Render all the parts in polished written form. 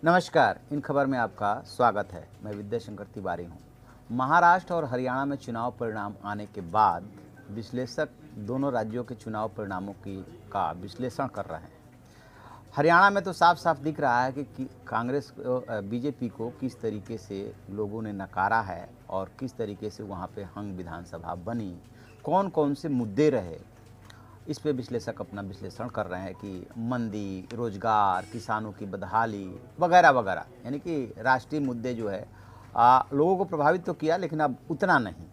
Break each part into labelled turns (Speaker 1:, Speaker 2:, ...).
Speaker 1: नमस्कार, इन खबर में आपका स्वागत है। मैं विद्याशंकर तिवारी हूँ। महाराष्ट्र और हरियाणा में चुनाव परिणाम आने के बाद विश्लेषक दोनों राज्यों के चुनाव परिणामों का विश्लेषण कर रहे हैं। हरियाणा में तो साफ साफ दिख रहा है कि कांग्रेस बीजेपी को किस तरीके से लोगों ने नकारा है और किस तरीके से वहाँ पे हंग विधानसभा बनी, कौन कौन से मुद्दे रहे, इस पे विश्लेषक अपना विश्लेषण कर रहे हैं कि मंदी, रोजगार, किसानों की बदहाली वगैरह वगैरह, यानी कि राष्ट्रीय मुद्दे जो है लोगों को प्रभावित तो किया, लेकिन अब उतना नहीं।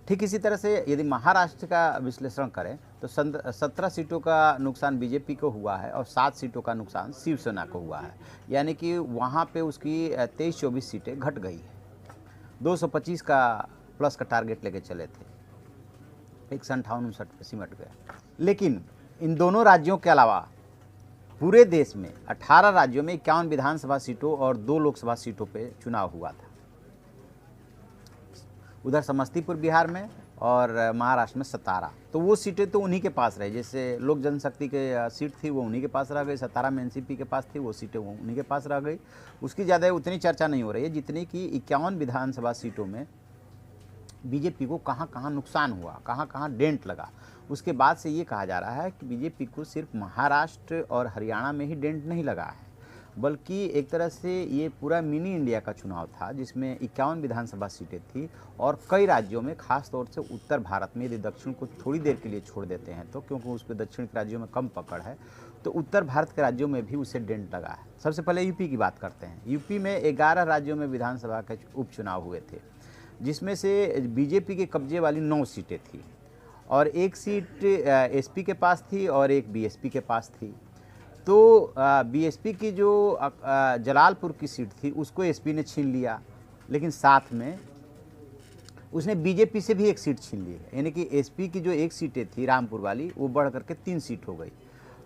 Speaker 1: ठीक इसी तरह से यदि महाराष्ट्र का विश्लेषण करें तो 17 सीटों का नुकसान बीजेपी को हुआ है और 7 सीटों का नुकसान शिवसेना को हुआ है, यानी कि वहाँ पे उसकी 23-24 सीटें घट गई है। 225 का प्लस का टारगेट लेके चले थे, 158-59 पे सिमट गया। लेकिन इन दोनों राज्यों के अलावा पूरे देश में 18 राज्यों में 51 विधानसभा सीटों और 2 लोकसभा सीटों पे चुनाव हुआ था। उधर समस्तीपुर बिहार में और महाराष्ट्र में 17, तो वो सीटें तो उन्हीं के पास रही। जैसे लोक जनशक्ति के सीट थी वो उन्हीं के पास रह गई, 17 में एनसीपी के पास थी, वो सीटें वो उन्हीं के पास रह गई। उसकी ज़्यादा उतनी चर्चा नहीं हो रही है जितनी कि 51 विधानसभा सीटों में बीजेपी को कहाँ कहाँ नुकसान हुआ, कहाँ कहाँ डेंट लगा। उसके बाद से ये कहा जा रहा है कि बीजेपी को सिर्फ महाराष्ट्र और हरियाणा में ही डेंट नहीं लगा है, बल्कि एक तरह से ये पूरा मिनी इंडिया का चुनाव था जिसमें 51 विधानसभा सीटें थी और कई राज्यों में, खास तौर से उत्तर भारत में, यदि दक्षिण को थोड़ी देर के लिए छोड़ देते हैं तो, क्योंकि उस पर दक्षिण के राज्यों में कम पकड़ है, तो उत्तर भारत के राज्यों में भी उसे डेंट लगा है। सबसे पहले यूपी की बात करते हैं। यूपी में 11 राज्यों में विधानसभा के उपचुनाव हुए थे, जिसमें से बीजेपी के कब्जे वाली 9 सीटें थी और 1 सीट एसपी के पास थी और 1 बीएसपी के पास थी। तो बीएसपी की जो जलालपुर की सीट थी उसको एसपी ने छीन लिया, लेकिन साथ में उसने बीजेपी से भी 1 सीट छीन ली है, यानी कि एसपी की जो 1 सीटें थी रामपुर वाली वो बढ़ करके 3 सीट हो गई।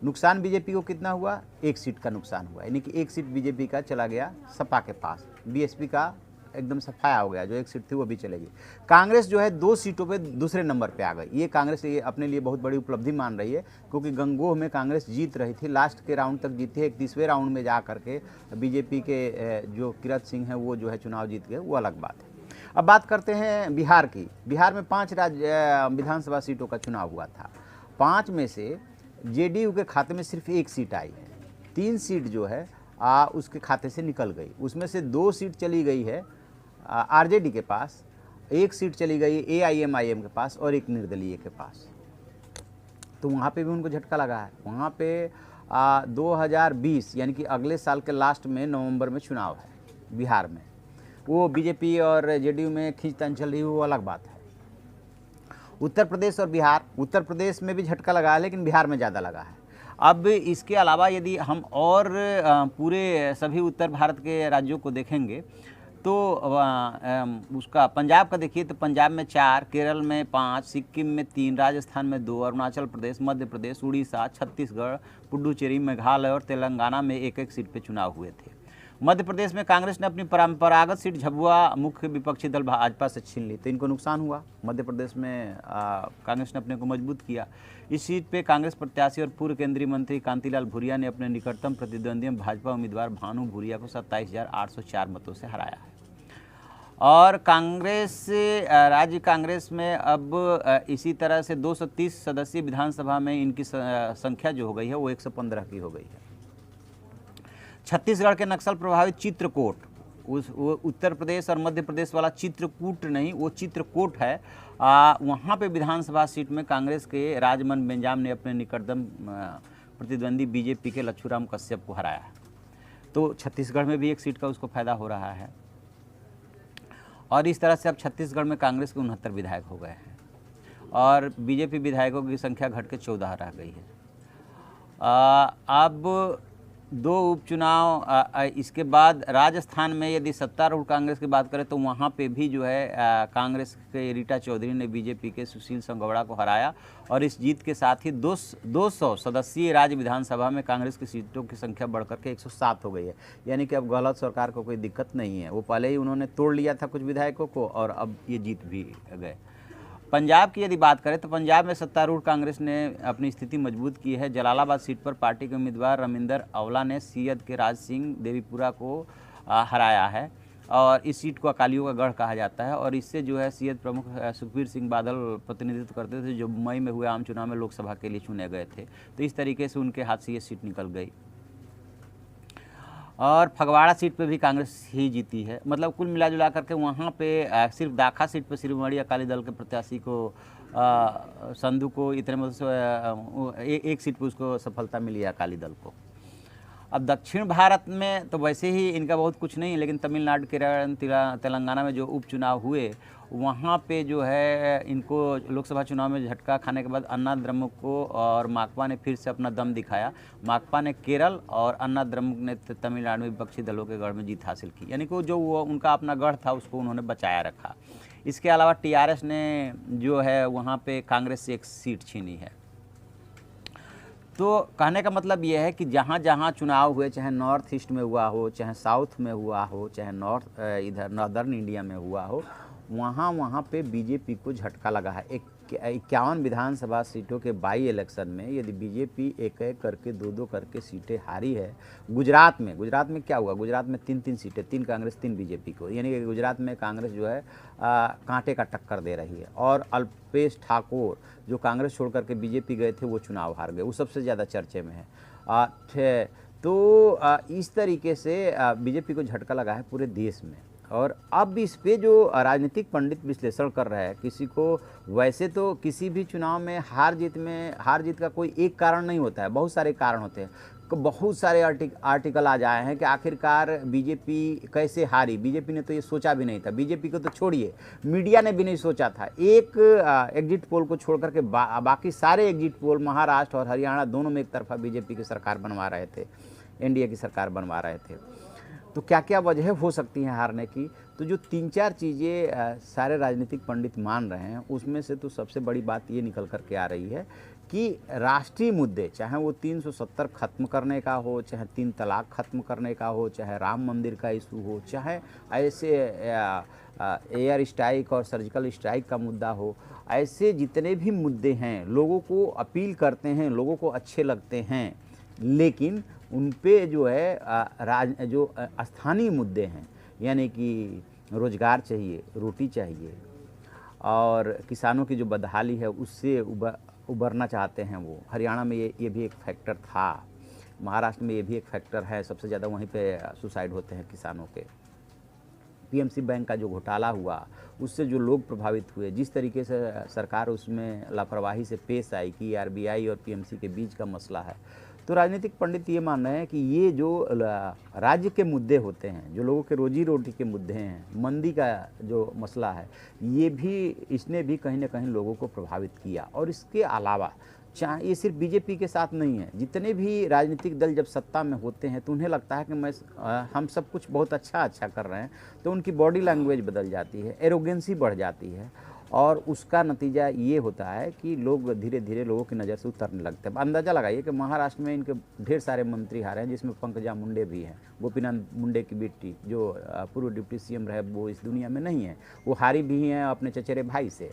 Speaker 1: नुकसान बीजेपी को कितना हुआ? 1 सीट का नुकसान हुआ, यानी कि 1 सीट बीजेपी का चला गया सपा के पास, बीएसपी का एकदम सफाया हो गया, जो 1 सीट थी वो भी चलेगी। कांग्रेस जो है 2 सीटों पे दूसरे नंबर पे आ गई। ये कांग्रेस ये अपने लिए बहुत बड़ी उपलब्धि मान रही है, क्योंकि गंगोह में कांग्रेस जीत रही थी, लास्ट के राउंड तक जीती है। 31वें राउंड में जा करके बीजेपी के जो किरत सिंह हैं वो जो है चुनाव जीत गए, वो अलग बात है। अब बात करते हैं बिहार की। बिहार में 5 विधानसभा सीटों का चुनाव हुआ था। 5 में से जेडीयू के खाते में सिर्फ 1 सीट आई है, 3 सीट जो है उसके खाते से निकल गई। उसमें से 2 सीट चली गई है आरजेडी के पास, 1 सीट चली गई एआईएमआईएम के पास और 1 निर्दलीय के पास। तो वहाँ पे भी उनको झटका लगा है। वहाँ पे 2020 यानी कि अगले साल के लास्ट में नवंबर में चुनाव है बिहार में। वो बीजेपी और जेडीयू में खींचतान चल रही है, वो अलग बात है। उत्तर प्रदेश और बिहार, उत्तर प्रदेश में भी झटका लगा है लेकिन बिहार में ज़्यादा लगा है। अब इसके अलावा यदि हम और पूरे सभी उत्तर भारत के राज्यों को देखेंगे तो उसका पंजाब का देखिए तो पंजाब में 4, केरल में 5, सिक्किम में 3, राजस्थान में 2, अरुणाचल प्रदेश, मध्य प्रदेश, उड़ीसा, छत्तीसगढ़, पुडुचेरी, मेघालय और तेलंगाना में 1-1 सीट पे चुनाव हुए थे। मध्य प्रदेश में कांग्रेस ने अपनी परंपरागत सीट झबुआ मुख्य विपक्षी दल भाजपा से छीन ली, तो इनको नुकसान हुआ। मध्य प्रदेश में कांग्रेस ने अपने को मजबूत किया। इस सीट पे कांग्रेस प्रत्याशी और पूर्व केंद्रीय मंत्री कांतिलाल भूरिया ने अपने निकटतम प्रतिद्वंदी भाजपा उम्मीदवार भानु भूरिया को 27,804 मतों से हराया है। और कांग्रेस, राज्य कांग्रेस में अब इसी तरह से 230 सदस्यीय विधानसभा में इनकी संख्या जो हो गई है वो 115 की हो गई है। छत्तीसगढ़ के नक्सल प्रभावित चित्रकूट, वो उत्तर प्रदेश और मध्य प्रदेश वाला चित्रकूट नहीं, वो चित्रकूट है, वहाँ पे विधानसभा सीट में कांग्रेस के राजमन बेंजाम ने अपने निकटतम प्रतिद्वंदी बीजेपी के लच्छूराम कश्यप को हराया है। तो छत्तीसगढ़ में भी 1 सीट का उसको फायदा हो रहा है। और इस तरह से अब छत्तीसगढ़ में कांग्रेस के 69 विधायक हो गए हैं और बीजेपी विधायकों की संख्या घट के 14 रह गई है। अब 2 उपचुनाव, इसके बाद राजस्थान में यदि सत्तारूढ़ कांग्रेस की बात करें तो वहाँ पे भी जो है कांग्रेस के रीटा चौधरी ने बीजेपी के सुशील संगौड़ा को हराया और इस जीत के साथ ही 200 सदस्यीय राज्य विधानसभा में कांग्रेस की सीटों की संख्या बढ़कर के 107 हो गई है। यानी कि अब गहलोत सरकार को कोई दिक्कत नहीं है, वो पहले ही उन्होंने तोड़ लिया था कुछ विधायकों को और अब ये जीत भी गए। पंजाब की यदि बात करें तो पंजाब में सत्तारूढ़ कांग्रेस ने अपनी स्थिति मजबूत की है। जलालाबाद सीट पर पार्टी के उम्मीदवार रमिंदर अवला ने सीएद के राज सिंह देवीपुरा को हराया है और इस सीट को अकालियों का गढ़ कहा जाता है और इससे जो है सीएद प्रमुख सुखबीर सिंह बादल प्रतिनिधित्व करते थे, जो मई में हुए आम चुनाव में लोकसभा के लिए चुने गए थे। तो इस तरीके से उनके हाथ से ये सीट निकल गई। और फगवाड़ा सीट पे भी कांग्रेस ही जीती है। मतलब कुल मिला जुला करके वहाँ पे सिर्फ दाखा सीट पे शिरोमणि अकाली दल के प्रत्याशी को संधू को इतने मतलब से एक सीट पे उसको सफलता मिली है अकाली दल को। अब दक्षिण भारत में तो वैसे ही इनका बहुत कुछ नहीं है, लेकिन तमिलनाडु, केरल, तेलंगाना में जो उपचुनाव हुए वहाँ पे जो है इनको लोकसभा चुनाव में झटका खाने के बाद अन्ना द्रमुक को और माकपा ने फिर से अपना दम दिखाया। माकपा ने केरल और अन्ना द्रमुक ने तमिलनाडु में विपक्षी दलों के गढ़ में जीत हासिल की, यानी कि जो वो उनका अपना गढ़ था उसको उन्होंने बचाया रखा। इसके अलावा टीआरएस ने जो है वहाँ पे कांग्रेस से एक सीट छीनी है। तो कहने का मतलब ये है कि जहाँ जहाँ चुनाव हुए, चाहे नॉर्थ ईस्ट में हुआ हो, चाहे साउथ में हुआ हो, चाहे इधर नॉर्दर्न इंडिया में हुआ हो, वहाँ पे बीजेपी को झटका लगा है। 51 विधानसभा सीटों के बाई इलेक्शन में यदि बीजेपी एक एक करके दो करके सीटें हारी है। गुजरात में क्या हुआ? गुजरात में 3 सीटें, 3 कांग्रेस 3 बीजेपी को, यानी कि गुजरात में कांग्रेस जो है कांटे का टक्कर दे रही है। और अल्पेश ठाकोर जो कांग्रेस छोड़ करके बीजेपी गए थे वो चुनाव हार गए, वो सबसे ज़्यादा चर्चे में है। तो इस तरीके से बीजेपी को झटका लगा है पूरे देश में। और अब इस पे जो राजनीतिक पंडित विश्लेषण कर रहे हैं, किसी को वैसे तो किसी भी चुनाव में हार जीत का कोई एक कारण नहीं होता है, बहुत सारे कारण होते हैं। बहुत सारे आर्टिकल आ जाए हैं कि आखिरकार बीजेपी कैसे हारी। बीजेपी ने तो ये सोचा भी नहीं था, बीजेपी को तो छोड़िए, मीडिया ने भी नहीं सोचा था। एक एग्जिट पोल को छोड़ करके बाकी सारे एग्जिट पोल महाराष्ट्र और हरियाणा दोनों में एक तरफा बीजेपी की सरकार बनवा रहे थे, एनडीए की सरकार बनवा रहे थे। तो क्या क्या वजह हो सकती हैं हारने की? तो जो 3-4 चीज़ें सारे राजनीतिक पंडित मान रहे हैं, उसमें से तो सबसे बड़ी बात ये निकल कर के आ रही है कि राष्ट्रीय मुद्दे, चाहे वो 370 खत्म करने का हो, चाहे 3 तलाक खत्म करने का हो, चाहे राम मंदिर का इशू हो, चाहे ऐसे एयर स्ट्राइक और सर्जिकल स्ट्राइक का मुद्दा हो, ऐसे जितने भी मुद्दे हैं लोगों को अपील करते हैं, लोगों को अच्छे लगते हैं, लेकिन उन पे जो है जो स्थानीय मुद्दे हैं, यानी कि रोज़गार चाहिए, रोटी चाहिए और किसानों की जो बदहाली है उससे उबरना चाहते हैं वो। हरियाणा में ये भी एक फैक्टर था, महाराष्ट्र में ये भी एक फैक्टर है, सबसे ज़्यादा वहीं पे सुसाइड होते हैं किसानों के। पीएमसी बैंक का जो घोटाला हुआ उससे जो लोग प्रभावित हुए, जिस तरीके से सरकार उसमें लापरवाही से पेश आई कि आरबीआई और पीएमसी के बीच का मसला है। तो राजनीतिक पंडित ये मान रहे हैं कि ये जो राज्य के मुद्दे होते हैं, जो लोगों के रोजी रोटी के मुद्दे हैं, मंदी का जो मसला है, इसने भी कहीं ना कहीं लोगों को प्रभावित किया। और इसके अलावा चाहे ये सिर्फ बीजेपी के साथ नहीं है, जितने भी राजनीतिक दल जब सत्ता में होते हैं तो उन्हें लगता है कि हम सब कुछ बहुत अच्छा कर रहे हैं, तो उनकी बॉडी लैंग्वेज बदल जाती है, एरोगेंसी बढ़ जाती है और उसका नतीजा ये होता है कि लोग धीरे धीरे लोगों की नज़र से उतरने लगते हैं। अंदाज़ा लगाइए कि महाराष्ट्र में इनके ढेर सारे मंत्री हारे हैं, जिसमें पंकजा मुंडे भी हैं, गोपीनाथ मुंडे की बेटी जो पूर्व डिप्टी सीएम रहे, वो इस दुनिया में नहीं है, वो हारी भी हैं अपने चचेरे भाई से।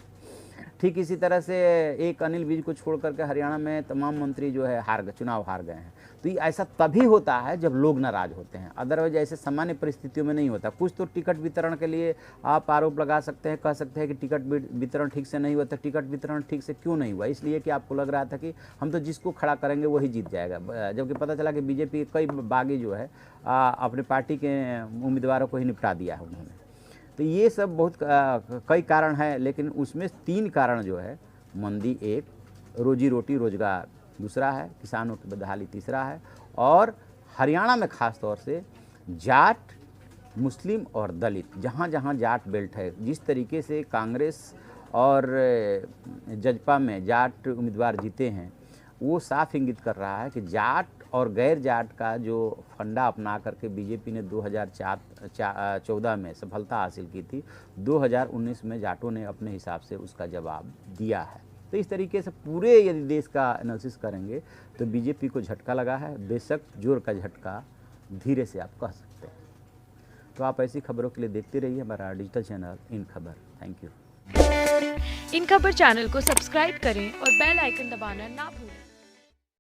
Speaker 1: ठीक इसी तरह से एक अनिल विज को छोड़ करके हरियाणा में तमाम मंत्री जो है चुनाव हार गए हैं। तो ये ऐसा तभी होता है जब लोग नाराज होते हैं, अदरवाइज ऐसे सामान्य परिस्थितियों में नहीं होता। कुछ तो टिकट वितरण के लिए आप आरोप लगा सकते हैं, कह सकते हैं कि टिकट वितरण ठीक से नहीं हुआ। तो टिकट वितरण ठीक से क्यों नहीं हुआ? इसलिए कि आपको लग रहा था कि हम तो जिसको खड़ा करेंगे वही जीत जाएगा, जबकि पता चला कि बीजेपी के कई बागी जो है अपने पार्टी के उम्मीदवारों को ही निपटा दिया है उन्होंने। तो ये सब बहुत कई कारण हैं, लेकिन उसमें 3 कारण जो है, मंदी एक, रोजी रोटी रोजगार दूसरा है, किसानों की बदहाली तीसरा है, और हरियाणा में ख़ास तौर से जाट, मुस्लिम और दलित, जहाँ जहाँ जाट बेल्ट है, जिस तरीके से कांग्रेस और जजपा में जाट उम्मीदवार जीते हैं, वो साफ इंगित कर रहा है कि जाट और गैर जाट का जो फंडा अपना करके बीजेपी ने 2014 में सफलता हासिल की थी, 2019 में जाटों ने अपने हिसाब से उसका जवाब दिया है। तो इस तरीके से पूरे यदि देश का एनालिसिस करेंगे तो बीजेपी को झटका लगा है, बेशक जोर का झटका धीरे से आप कह सकते हैं। तो आप ऐसी खबरों के लिए देखते रहिए हमारा डिजिटल चैनल इन खबर। Thank you.
Speaker 2: इन खबर चैनल को सब्सक्राइब करें और बेल आइकन दबाना ना भूलें।